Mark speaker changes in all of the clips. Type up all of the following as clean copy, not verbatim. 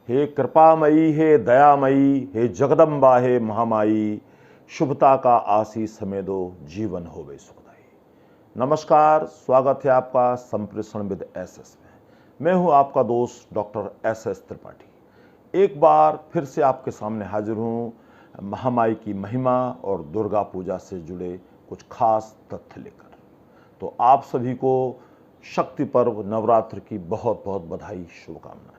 Speaker 1: हे कृपामयी, हे दयामयी, हे जगदम्बा, हे महामाई, शुभता का आशीष हमें दो, जीवन होवे सुखदाई। नमस्कार, स्वागत है आपका संप्रेषण विद एसएस में। मैं हूं आपका दोस्त डॉक्टर एसएस त्रिपाठी। एक बार फिर से आपके सामने हाजिर हूं महामाई की महिमा और दुर्गा पूजा से जुड़े कुछ खास तथ्य लेकर। तो आप सभी को शक्ति पर्व नवरात्र की बहुत बहुत बधाई, शुभकामनाएं।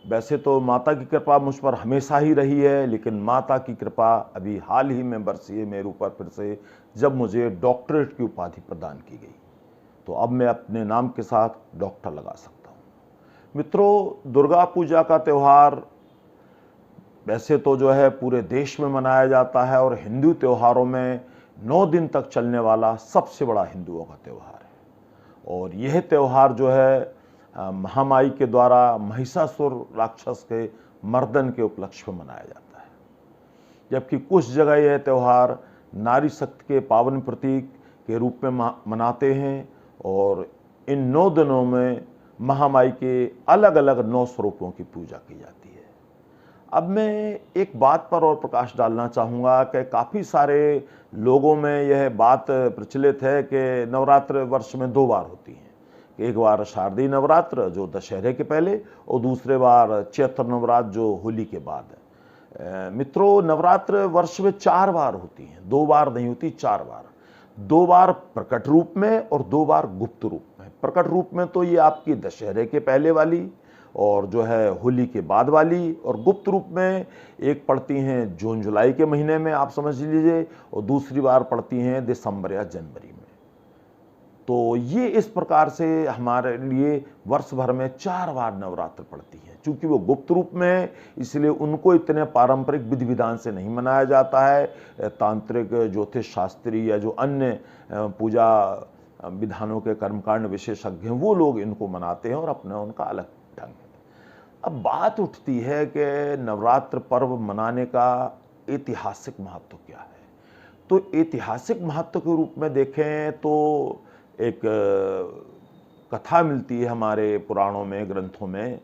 Speaker 1: वैसे तो माता की कृपा मुझ पर हमेशा ही रही है, लेकिन माता की कृपा अभी हाल ही में बरसी है मेरे ऊपर फिर से, जब मुझे डॉक्टरेट की उपाधि प्रदान की गई। तो अब मैं अपने नाम के साथ डॉक्टर लगा सकता हूँ। मित्रों, दुर्गा पूजा का त्यौहार वैसे तो जो है पूरे देश में मनाया जाता है और हिंदू त्योहारों में 9 दिन तक चलने वाला सबसे बड़ा हिंदुओं का त्यौहार है। और यह त्यौहार जो है महामाई के द्वारा महिषासुर राक्षस के मर्दन के उपलक्ष्य में मनाया जाता है। जबकि कुछ जगह यह त्यौहार नारी शक्ति के पावन प्रतीक के रूप में मनाते हैं और इन 9 दिनों में महामाई के अलग अलग 9 स्वरूपों की पूजा की जाती है। अब मैं एक बात पर और प्रकाश डालना चाहूँगा कि काफ़ी सारे लोगों में यह बात प्रचलित है कि नवरात्र वर्ष में 2 बार होती हैं। एक बार शारदीय नवरात्र जो दशहरे के पहले, और दूसरे बार चैत्र नवरात्र जो होली के बाद है। मित्रों, नवरात्र वर्ष में 4 बार होती हैं, 2 बार नहीं होती, 4 बार। 2 बार प्रकट रूप में और 2 बार गुप्त रूप में। प्रकट रूप में तो ये आपकी दशहरे के पहले वाली और जो है होली के बाद वाली, और गुप्त रूप में एक पड़ती हैं जून जुलाई के महीने में, आप समझ लीजिए, और दूसरी बार पड़ती हैं दिसंबर या जनवरी में। तो ये इस प्रकार से हमारे लिए वर्ष भर में 4 बार नवरात्र पड़ती है। चूंकि वो गुप्त रूप में, इसलिए उनको इतने पारंपरिक विधि विधान से नहीं मनाया जाता है। तांत्रिक, ज्योतिष शास्त्री या जो अन्य पूजा विधानों के कर्मकांड विशेषज्ञ हैं, वो लोग इनको मनाते हैं और अपना उनका अलग ढंग है। अब बात उठती है कि नवरात्र पर्व मनाने का ऐतिहासिक महत्व क्या है। तो ऐतिहासिक महत्व के रूप में देखें तो एक कथा मिलती है हमारे पुराणों में, ग्रंथों में,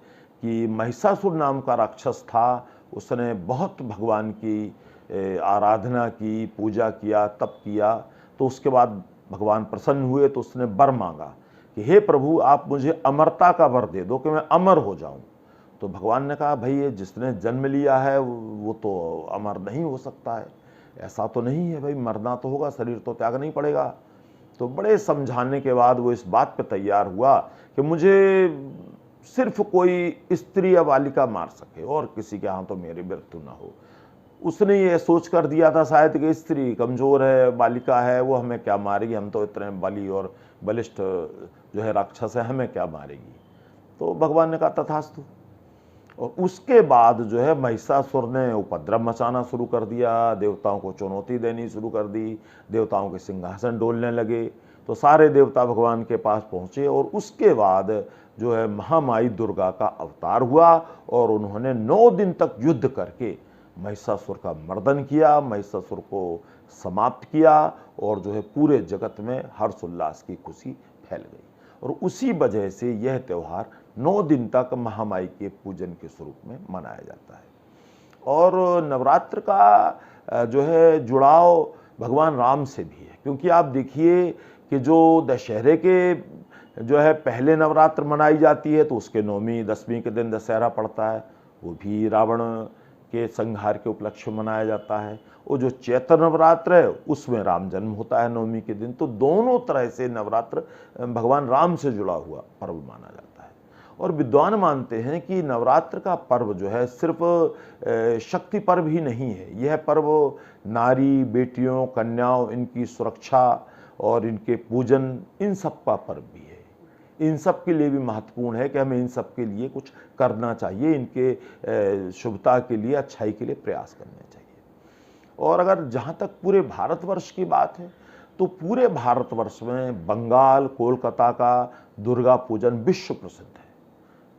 Speaker 1: कि महिषासुर नाम का राक्षस था। उसने बहुत भगवान की आराधना की, पूजा किया, तप किया। तो उसके बाद भगवान प्रसन्न हुए तो उसने वर मांगा कि हे प्रभु, आप मुझे अमरता का वर दे दो कि मैं अमर हो जाऊं। तो भगवान ने कहा, भाई ये जिसने जन्म लिया है वो तो अमर नहीं हो सकता है, ऐसा तो नहीं है भाई, मरना तो होगा, शरीर तो त्यागना ही पड़ेगा। तो बड़े समझाने के बाद वो इस बात पे तैयार हुआ कि मुझे सिर्फ कोई स्त्री या बालिका मार सके और किसी के हाथों मेरी मृत्यु ना हो। उसने ये सोच कर दिया था शायद कि स्त्री कमजोर है, बालिका है, वो हमें क्या मारेगी, हम तो इतने बली और बलिष्ठ जो है राक्षस है, हमें क्या मारेगी। तो भगवान ने कहा तथास्तु। और उसके बाद जो है महिषासुर ने उपद्रव मचाना शुरू कर दिया, देवताओं को चुनौती देनी शुरू कर दी, देवताओं के सिंहासन डोलने लगे। तो सारे देवता भगवान के पास पहुँचे और उसके बाद जो है महामाई दुर्गा का अवतार हुआ और उन्होंने 9 दिन तक युद्ध करके महिषासुर का मर्दन किया, महिषासुर को समाप्त किया और जो है पूरे जगत में हर्षोल्लास की खुशी फैल गई। और उसी वजह से यह त्यौहार 9 दिन तक महामाई के पूजन के स्वरूप में मनाया जाता है। और नवरात्र का जो है जुड़ाव भगवान राम से भी है, क्योंकि आप देखिए कि जो दशहरे के जो है पहले नवरात्र मनाई जाती है तो उसके 9वीं 10वीं के दिन दशहरा पड़ता है, वो भी रावण के संहार के उपलक्ष्य में मनाया जाता है। वो जो चैत्र नवरात्र है उसमें राम जन्म होता है 9वीं के दिन। तो दोनों तरह से नवरात्र भगवान राम से जुड़ा हुआ पर्व माना जाता है। और विद्वान मानते हैं कि नवरात्र का पर्व जो है सिर्फ शक्ति पर्व ही नहीं है, यह पर्व नारी, बेटियों, कन्याओं, इनकी सुरक्षा और इनके पूजन, इन सब का पर्व भी है। इन सब के लिए भी महत्वपूर्ण है कि हमें इन सब के लिए कुछ करना चाहिए, इनके शुभता के लिए, अच्छाई के लिए प्रयास करने चाहिए। और अगर जहाँ तक पूरे भारतवर्ष की बात है तो पूरे भारतवर्ष में बंगाल, कोलकाता का दुर्गा पूजन विश्व प्रसिद्ध है।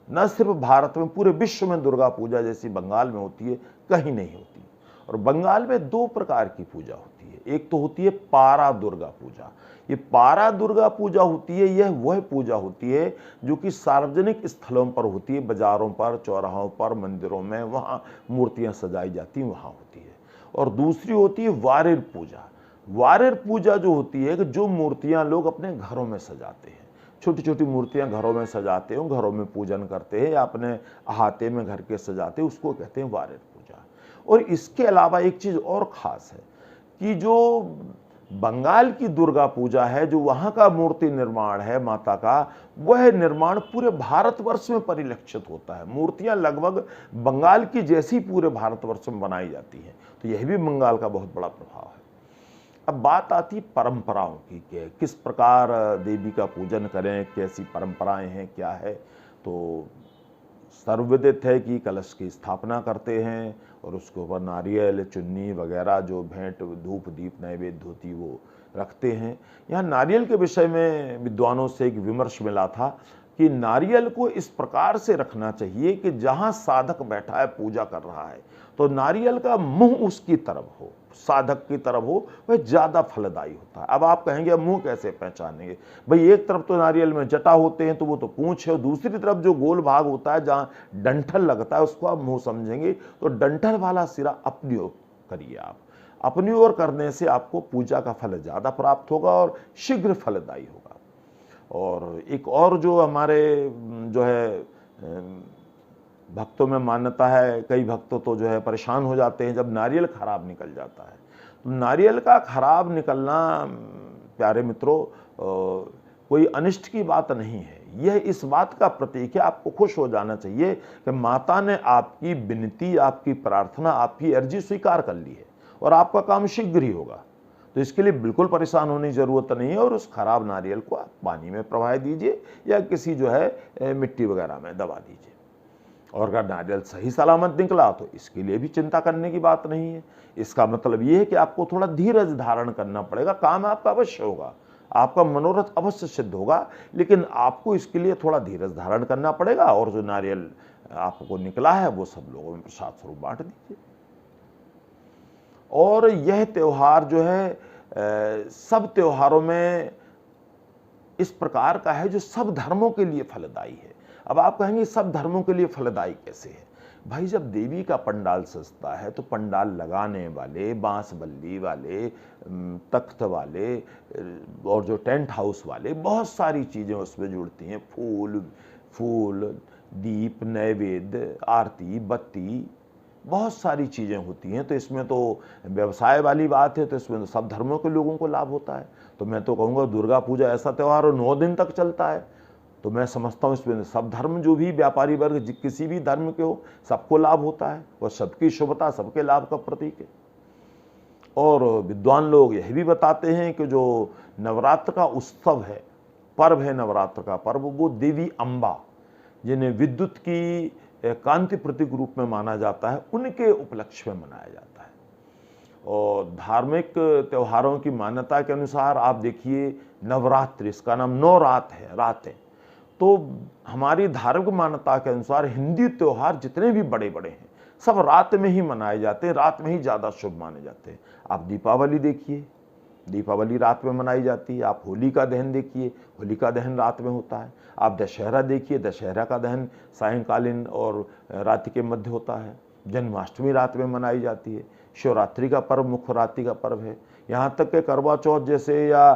Speaker 1: न सिर्फ भारत में, पूरे विश्व में दुर्गा पूजा जैसी बंगाल में होती है कहीं नहीं होती। और बंगाल में 2 प्रकार की पूजा होती है। एक तो होती है पारा दुर्गा पूजा, ये पारा दुर्गा पूजा होती है, यह वह पूजा होती है जो कि सार्वजनिक स्थलों पर होती है, बाजारों पर, चौराहों पर, मंदिरों में, वहाँ मूर्तियाँ सजाई जाती हैं, वहाँ होती है। और दूसरी होती है वारिर पूजा। वारिर पूजा जो होती है कि जो मूर्तियाँ लोग अपने घरों में सजाते हैं, छोटी छोटी मूर्तियाँ घरों में सजाते हैं, घरों में पूजन करते हैं या अपने अहाते में घर के सजाते हैं, उसको कहते हैं वारिर पूजा। और इसके अलावा एक चीज़ और ख़ास है कि जो बंगाल की दुर्गा पूजा है, जो वहाँ का मूर्ति निर्माण है माता का, वह निर्माण पूरे भारतवर्ष में परिलक्षित होता है। मूर्तियाँ लगभग बंगाल की जैसी पूरे भारतवर्ष में बनाई जाती हैं। तो यह भी बंगाल का बहुत बड़ा प्रभाव है। अब बात आती परंपराओं की कि किस प्रकार देवी का पूजन करें, कैसी परंपराएं हैं, क्या है। तो सर्वविदित है कि कलश की स्थापना करते हैं और उसके ऊपर नारियल, चुन्नी वगैरह जो भेंट, धूप, दीप, नैवेद्य होती वो रखते हैं। यहाँ नारियल के विषय में विद्वानों से एक विमर्श मिला था कि नारियल को इस प्रकार से रखना चाहिए कि जहाँ साधक बैठा है, पूजा कर रहा है, तो नारियल का मुंह उसकी तरफ हो, साधक की तरफ हो, वह ज़्यादा फलदायी होता है। अब आप कहेंगे अब मुंह कैसे पहचानेंगे? भाई एक तरफ तो नारियल में जटा होते हैं तो वो तो पूंछ है, और दूसरी तरफ जो गोल भाग होता है जहाँ डंठल लगता है उसको आप मुंह समझेंगे। तो डंठल वाला सिरा अपनी ओर करिए। आप अपनी ओर करने से आपको पूजा का फल ज़्यादा प्राप्त होगा और शीघ्र फलदायी होगा। और एक और जो हमारे जो है भक्तों में मान्यता है, कई भक्तों तो जो है परेशान हो जाते हैं जब नारियल खराब निकल जाता है। तो नारियल का खराब निकलना प्यारे मित्रों कोई अनिष्ट की बात नहीं है, यह इस बात का प्रतीक है। आपको खुश हो जाना चाहिए कि माता ने आपकी विनती, आपकी प्रार्थना, आपकी अर्जी स्वीकार कर ली है और आपका काम शीघ्र ही होगा। तो इसके लिए बिल्कुल परेशान होने की ज़रूरत नहीं है। और उस खराब नारियल को आप पानी में प्रवाह दीजिए या किसी जो है मिट्टी वगैरह में दबा दीजिए। और अगर नारियल सही सलामत निकला तो इसके लिए भी चिंता करने की बात नहीं है। इसका मतलब ये है कि आपको थोड़ा धीरज धारण करना पड़ेगा। काम आपका अवश्य होगा, आपका मनोरथ अवश्य सिद्ध होगा, लेकिन आपको इसके लिए थोड़ा धीरज धारण करना पड़ेगा। और जो नारियल आपको निकला है वो सब लोगों में प्रसाद स्वरूप बांट दीजिए। और यह त्यौहार जो है सब त्योहारों में इस प्रकार का है जो सब धर्मों के लिए फलदायी है। अब आप कहेंगे सब धर्मों के लिए फलदायी कैसे है? भाई जब देवी का पंडाल सजता है तो पंडाल लगाने वाले, बांस बल्ली वाले, तख्त वाले और जो टेंट हाउस वाले, बहुत सारी चीज़ें उसमें जुड़ती हैं। फूल, दीप, नैवेद्य, आरती, बत्ती, बहुत सारी चीज़ें होती हैं। तो इसमें तो व्यवसाय वाली बात है, तो इसमें तो सब धर्मों के लोगों को लाभ होता है। तो मैं तो कहूँगा दुर्गा पूजा ऐसा त्यौहार 9 दिन तक चलता है, तो मैं समझता हूँ इसमें सब धर्म, जो भी व्यापारी वर्ग किसी भी धर्म के हो, सबको लाभ होता है और सबकी शुभता, सबके लाभ का प्रतीक है। और विद्वान लोग यह भी बताते हैं कि जो नवरात्र का उत्सव है, पर्व है, नवरात्र का पर्व, वो देवी अम्बा, जिन्हें विद्युत की कांति प्रतीक रूप में माना जाता है, उनके उपलक्ष्य में मनाया जाता है। और धार्मिक त्योहारों की मान्यता के अनुसार आप देखिए नवरात्रि, इसका नाम 9 रात है, रातें। तो हमारी धार्मिक मान्यता के अनुसार हिंदी त्योहार जितने भी बड़े बड़े हैं सब रात में ही मनाए जाते हैं, रात में ही ज़्यादा शुभ माने जाते हैं। आप दीपावली देखिए, दीपावली रात में मनाई जाती है। आप होली का दहन देखिए, होली का दहन रात में होता है। आप दशहरा देखिए, दशहरा का दहन सायंकालीन और रात्रि के मध्य होता है। जन्माष्टमी रात में मनाई जाती है। शिवरात्रि का पर्व मुख्य रात्रि का पर्व है। यहाँ तक कि करवा चौथ जैसे या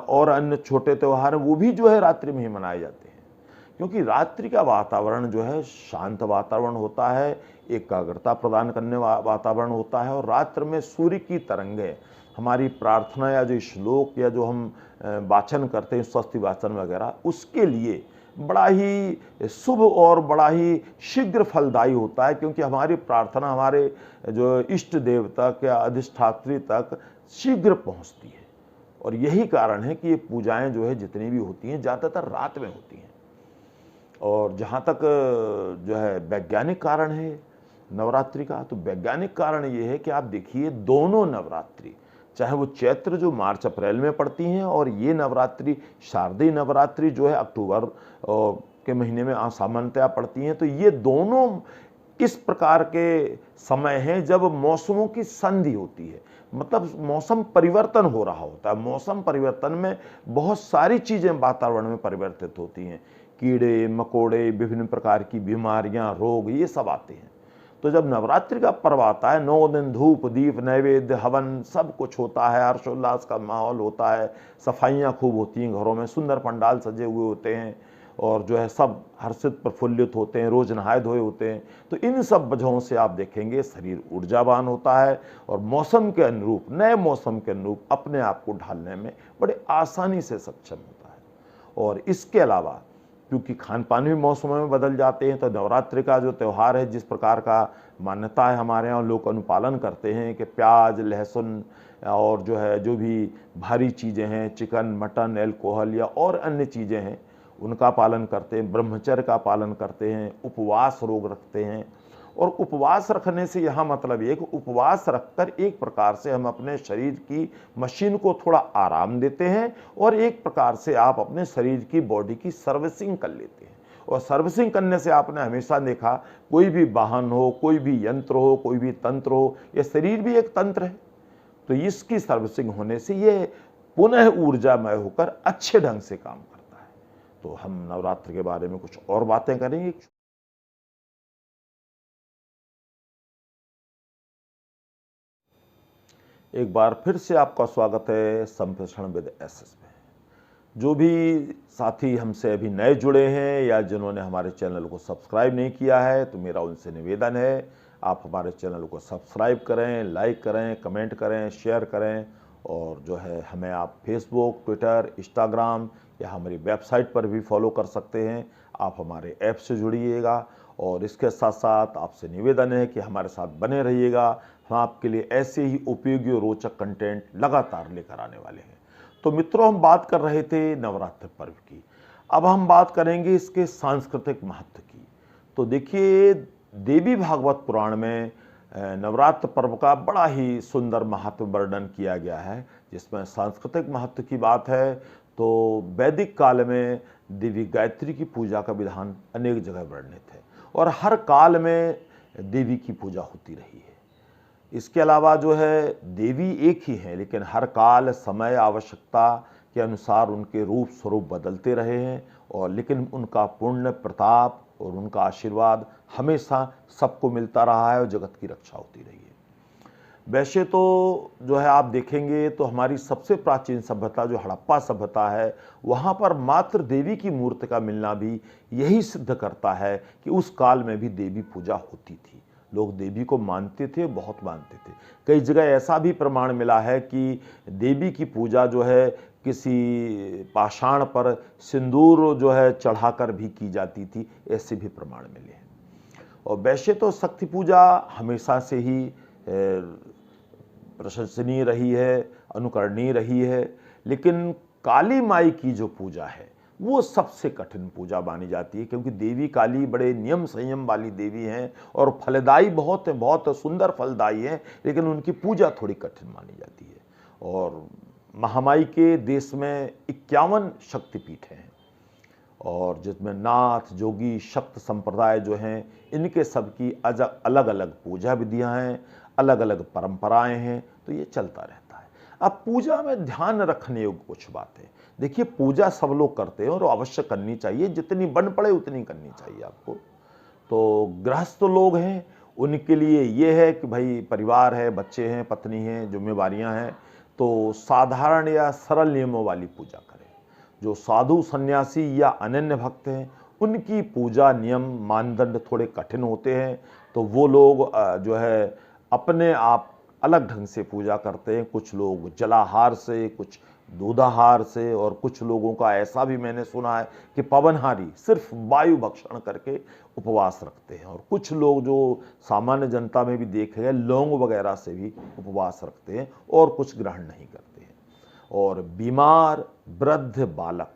Speaker 1: और अन्य छोटे त्यौहार हैं वो भी जो है रात्रि में ही मनाए जाते हैं, क्योंकि रात्रि का वातावरण जो है शांत वातावरण होता है, एकाग्रता प्रदान करने वातावरण होता है। और रात्र में सूर्य की तरंगें हमारी प्रार्थना या जो श्लोक या जो हम वाचन करते हैं, स्वस्ति वाचन वगैरह, उसके लिए बड़ा ही शुभ और बड़ा ही शीघ्र फलदायी होता है, क्योंकि हमारी प्रार्थना हमारे जो इष्ट देव तक या अधिष्ठात्री तक शीघ्र पहुंचती है। और यही कारण है कि ये पूजाएं जो है जितनी भी होती हैं ज़्यादातर रात में होती हैं। और जहाँ तक जो है वैज्ञानिक कारण है नवरात्रि का, तो वैज्ञानिक कारण ये है कि आप देखिए दोनों नवरात्रि, चाहे वो चैत्र जो मार्च अप्रैल में पड़ती हैं, और ये नवरात्रि शारदीय नवरात्रि जो है अक्टूबर के महीने में सामान्यतया पड़ती हैं, तो ये दोनों इस प्रकार के समय हैं जब मौसमों की संधि होती है, मतलब मौसम परिवर्तन हो रहा होता है। मौसम परिवर्तन में बहुत सारी चीज़ें वातावरण में परिवर्तित होती हैं, कीड़े मकोड़े, विभिन्न प्रकार की बीमारियां, रोग, ये सब आते हैं। तो जब नवरात्रि का पर्व आता है, 9 दिन धूप दीप नैवेद्य हवन सब कुछ होता है, हर्षोल्लास का माहौल होता है, सफाइयाँ खूब होती हैं, घरों में सुंदर पंडाल सजे हुए होते हैं और जो है सब हर्षित प्रफुल्लित होते हैं, रोज नहाए धोए होते हैं। तो इन सब वजहों से आप देखेंगे शरीर ऊर्जावान होता है और मौसम के अनुरूप, नए मौसम के अनुरूप अपने आप को ढालने में बड़े आसानी से सक्षम होता है। और इसके अलावा क्योंकि खान पान भी मौसमों में बदल जाते हैं, तो नवरात्रि का जो त्यौहार है, जिस प्रकार का मान्यता है हमारे यहाँ, लोग अनुपालन करते हैं कि प्याज लहसुन और जो है जो भी भारी चीज़ें हैं, चिकन मटन एल्कोहल या और अन्य चीज़ें हैं, उनका पालन करते हैं, ब्रह्मचर्य का पालन करते हैं, उपवास रोग रखते हैं। और उपवास रखने से यहाँ मतलब ये कि उपवास रखकर एक प्रकार से हम अपने शरीर की मशीन को थोड़ा आराम देते हैं और एक प्रकार से आप अपने शरीर की बॉडी की सर्विसिंग कर लेते हैं। और सर्विसिंग करने से आपने हमेशा देखा, कोई भी वाहन हो, कोई भी यंत्र हो, कोई भी तंत्र हो, यह शरीर भी एक तंत्र है, तो इसकी सर्विसिंग होने से ये पुनः ऊर्जामय होकर अच्छे ढंग से काम करता है। तो हम नवरात्र के बारे में कुछ और बातें करेंगे। एक बार फिर से आपका स्वागत है संप्रेषण विद एसएस में। जो भी साथी हमसे अभी नए जुड़े हैं या जिन्होंने हमारे चैनल को सब्सक्राइब नहीं किया है, तो मेरा उनसे निवेदन है आप हमारे चैनल को सब्सक्राइब करें, लाइक करें, कमेंट करें, शेयर करें और जो है हमें आप फेसबुक, ट्विटर, इंस्टाग्राम या हमारी वेबसाइट पर भी फॉलो कर सकते हैं। आप हमारे ऐप से जुड़िएगा और इसके साथ साथ आपसे निवेदन है कि हमारे साथ बने रहिएगा। हम आपके लिए ऐसे ही उपयोगी और रोचक कंटेंट लगातार लेकर आने वाले हैं। तो मित्रों, हम बात कर रहे थे नवरात्र पर्व की, अब हम बात करेंगे इसके सांस्कृतिक महत्व की। तो देखिए, देवी भागवत पुराण में नवरात्र पर्व का बड़ा ही सुंदर महत्व वर्णन किया गया है। जिसमें सांस्कृतिक महत्व की बात है तो वैदिक काल में देवी गायत्री की पूजा का विधान अनेक जगह वर्णित है और हर काल में देवी की पूजा होती रही है। इसके अलावा जो है देवी एक ही है, लेकिन हर काल समय आवश्यकता के अनुसार उनके रूप स्वरूप बदलते रहे हैं और लेकिन उनका पुण्य प्रताप और उनका आशीर्वाद हमेशा सबको मिलता रहा है और जगत की रक्षा होती रही है। वैसे तो जो है आप देखेंगे तो हमारी सबसे प्राचीन सभ्यता जो हड़प्पा सभ्यता है, वहाँ पर मात्र देवी की मूर्ति का मिलना भी यही सिद्ध करता है कि उस काल में भी देवी पूजा होती थी। लोग देवी को मानते थे, बहुत मानते थे। कई जगह ऐसा भी प्रमाण मिला है कि देवी की पूजा जो है किसी पाषाण पर सिंदूर जो है चढ़ाकर भी की जाती थी, ऐसे भी प्रमाण मिले हैं। और वैसे तो शक्ति पूजा हमेशा से ही प्रशंसनीय रही है, अनुकरणीय रही है, लेकिन काली माई की जो पूजा है वो सबसे कठिन पूजा मानी जाती है, क्योंकि देवी काली बड़े नियम संयम वाली देवी हैं और फलदायी बहुत है, बहुत सुंदर फलदायी है, लेकिन उनकी पूजा थोड़ी कठिन मानी जाती है। और महामाई के देश में 51 शक्तिपीठ हैं और जिसमें नाथ जोगी शक्त संप्रदाय जो हैं, इनके सबकी अलग अलग पूजा विधियां हैं, अलग अलग परंपराएं हैं, तो ये चलता रहता है। अब पूजा में ध्यान रखने योग्य कुछ बातें। देखिए, पूजा सब लोग करते हैं और अवश्य करनी चाहिए, जितनी बन पड़े उतनी करनी चाहिए आपको। तो गृहस्थ लोग हैं, उनके लिए ये है कि भाई परिवार है, बच्चे हैं, पत्नी हैं, जिम्मेवारियां हैं, तो साधारण या सरल नियमों वाली पूजा करें। जो साधु सन्यासी या अनन्य भक्त हैं, उनकी पूजा नियम मानदंड थोड़े कठिन होते हैं, तो वो लोग जो है अपने आप अलग ढंग से पूजा करते हैं। कुछ लोग जलाहार से, कुछ दूधाहार से, और कुछ लोगों का ऐसा भी मैंने सुना है कि पवनहारी सिर्फ वायु भक्षण करके उपवास रखते हैं। और कुछ लोग जो सामान्य जनता में भी देखे गए लौंग वगैरह से भी उपवास रखते हैं और कुछ ग्रहण नहीं करते हैं। और बीमार, वृद्ध, बालक,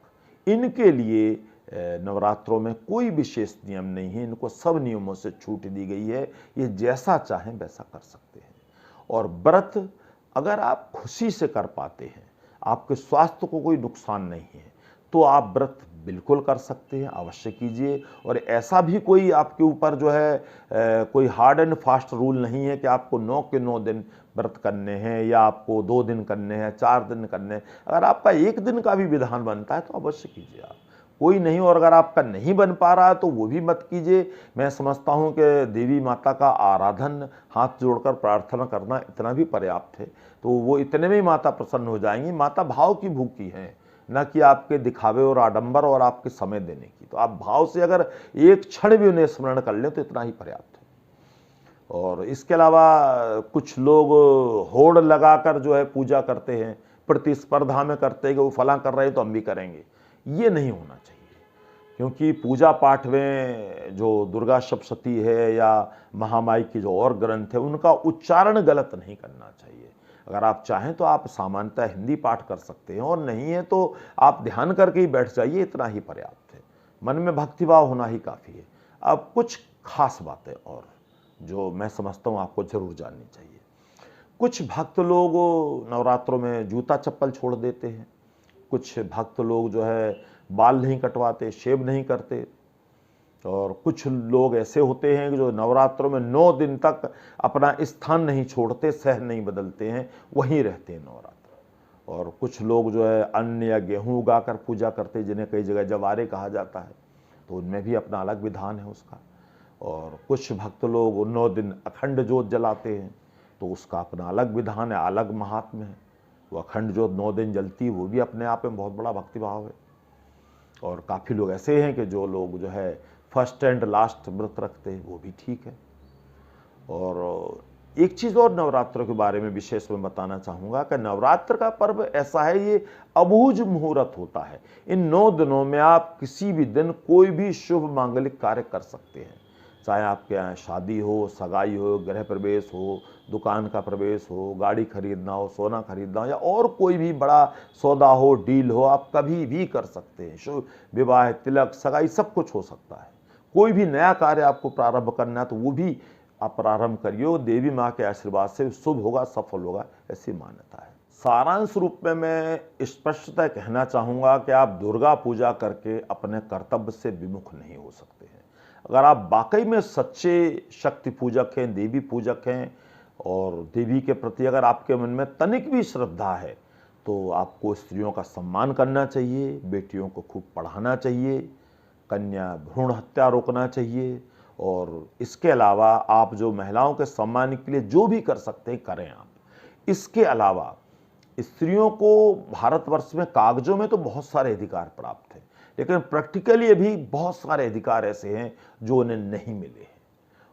Speaker 1: इनके लिए नवरात्रों में कोई विशेष नियम नहीं है, इनको सब नियमों से छूट दी गई है, ये जैसा चाहें वैसा कर सकते हैं। और व्रत अगर आप खुशी से कर पाते हैं, आपके स्वास्थ्य को कोई नुकसान नहीं है, तो आप व्रत बिल्कुल कर सकते हैं, अवश्य कीजिए। और ऐसा भी कोई आपके ऊपर जो है कोई हार्ड एंड फास्ट रूल नहीं है कि आपको 9 के 9 दिन व्रत करने हैं या आपको 2 दिन करने हैं, 4 दिन करने हैं। अगर आपका 1 दिन का भी विधान बनता है तो अवश्य कीजिए आप, कोई नहीं। और अगर आपका नहीं बन पा रहा है तो वो भी मत कीजिए। मैं समझता हूँ कि देवी माता का आराधन, हाथ जोड़कर प्रार्थना करना इतना भी पर्याप्त है। तो वो इतने में ही माता प्रसन्न हो जाएंगी। माता भाव की भूखी हैं, न कि आपके दिखावे और आडंबर और आपके समय देने की। तो आप भाव से अगर एक क्षण भी उन्हें स्मरण कर लें तो इतना ही पर्याप्त है। और इसके अलावा कुछ लोग होड़ लगाकर जो है पूजा करते हैं, प्रतिस्पर्धा में करते हैं कि वो फलां कर रहे हैं तो हम भी करेंगे। ये नहीं होना चाहिए, क्योंकि पूजा पाठ में जो दुर्गा सप्तशती है या महामाई की जो और ग्रंथ है उनका उच्चारण गलत नहीं करना चाहिए। अगर आप चाहें तो आप सामान्यतः हिंदी पाठ कर सकते हैं, और नहीं है तो आप ध्यान करके ही बैठ जाइए, इतना ही पर्याप्त है। मन में भक्तिभाव होना ही काफ़ी है। अब कुछ खास बातें और जो मैं समझता हूँ आपको जरूर जाननी चाहिए। कुछ भक्त लोग नवरात्रों में जूता चप्पल छोड़ देते हैं, कुछ भक्त लोग जो है बाल नहीं कटवाते, शेव नहीं करते, और कुछ लोग ऐसे होते हैं कि जो नवरात्रों में 9 दिन तक अपना स्थान नहीं छोड़ते, शहर नहीं बदलते हैं, वहीं रहते हैं नवरात्र। और कुछ लोग जो है अन्न या गेहूं उगाकर पूजा करते हैं, जिन्हें कई जगह जवारे कहा जाता है, तो उनमें भी अपना अलग विधान है उसका। और कुछ भक्त लोग 9 दिन अखंड ज्योत जलाते हैं, तो उसका अपना अलग विधान है, अलग महात्म्य है। वो अखंड ज्योत 9 दिन जलती है, वो भी अपने आप में बहुत बड़ा भक्तिभाव है। और काफ़ी लोग ऐसे हैं कि जो लोग जो है फर्स्ट एंड लास्ट व्रत रखते हैं, वो भी ठीक है। और एक चीज़ और नवरात्र के बारे में विशेष में बताना चाहूँगा कि नवरात्र का पर्व ऐसा है, ये अबूझ मुहूर्त होता है। इन 9 दिनों में आप किसी भी दिन कोई भी शुभ मांगलिक कार्य कर सकते हैं, चाहे आपके यहाँ शादी हो, सगाई हो, गृह प्रवेश हो, दुकान का प्रवेश हो, गाड़ी खरीदना हो, सोना खरीदना हो, या और कोई भी बड़ा सौदा हो, डील हो, आप कभी भी कर सकते हैं। शुभ विवाह, तिलक, सगाई सब कुछ हो सकता है। कोई भी नया कार्य आपको प्रारंभ करना है तो वो भी आप प्रारंभ करिए, देवी माँ के आशीर्वाद से शुभ होगा, सफल होगा, ऐसी मान्यता है। सारांश रूप में मैं स्पष्टतः कहना चाहूँगा कि आप दुर्गा पूजा करके अपने कर्तव्य से विमुख नहीं हो सकते हैं। अगर आप वाकई में सच्चे शक्ति पूजक हैं, देवी पूजक हैं, और देवी के प्रति अगर आपके मन में तनिक भी श्रद्धा है, तो आपको स्त्रियों का सम्मान करना चाहिए, बेटियों को खूब पढ़ाना चाहिए, कन्या भ्रूण हत्या रोकना चाहिए। और इसके अलावा आप जो महिलाओं के सम्मान के लिए जो भी कर सकते हैं करें आप। इसके अलावा स्त्रियों को भारतवर्ष में कागजों में तो बहुत सारे अधिकार प्राप्त हैं, लेकिन प्रैक्टिकली अभी बहुत सारे अधिकार ऐसे हैं जो उन्हें नहीं मिले हैं।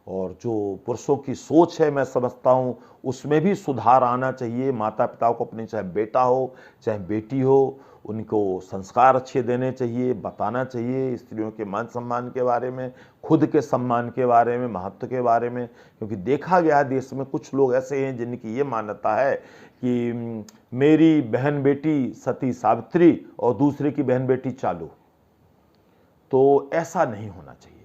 Speaker 1: और जो पुरुषों की सोच है, मैं समझता हूँ उसमें भी सुधार आना चाहिए। माता पिता को अपने, चाहे बेटा हो चाहे बेटी हो, उनको संस्कार अच्छे देने चाहिए, बताना चाहिए स्त्रियों के मान सम्मान के बारे में, खुद के सम्मान के बारे में, महत्व के बारे में। क्योंकि देखा गया देश में कुछ लोग ऐसे हैं जिनकी ये मान्यता है कि मेरी बहन बेटी सती सावित्री और दूसरे की बहन बेटी चालू। तो ऐसा नहीं होना चाहिए।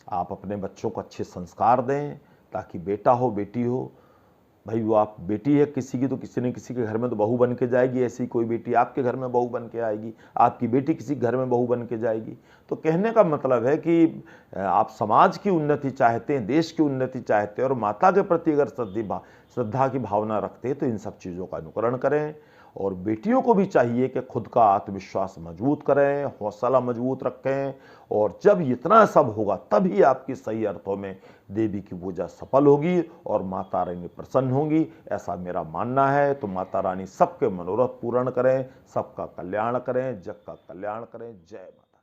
Speaker 1: आप अपने बच्चों को अच्छे संस्कार दें, ताकि बेटा हो बेटी हो, भाई वो आप बेटी है किसी की तो किसी न किसी के घर में तो बहू बन के जाएगी, ऐसी कोई बेटी आपके घर में बहू बन के आएगी, आपकी बेटी किसी घर में बहू बन के जाएगी। तो कहने का मतलब है कि आप समाज की उन्नति चाहते हैं, देश की उन्नति चाहते हैं, और माता के प्रति अगर श्रद्धा की भावना रखते हैं तो इन सब चीज़ों का अनुकरण करें। और बेटियों को भी चाहिए कि खुद का आत्मविश्वास मजबूत करें, हौसला मजबूत रखें। और जब इतना सब होगा तभी आपकी सही अर्थों में देवी की पूजा सफल होगी और माता रानी प्रसन्न होंगी, ऐसा मेरा मानना है। तो माता रानी सबके मनोरथ पूर्ण करें, सबका कल्याण करें, जग का कल्याण करें। जय माता।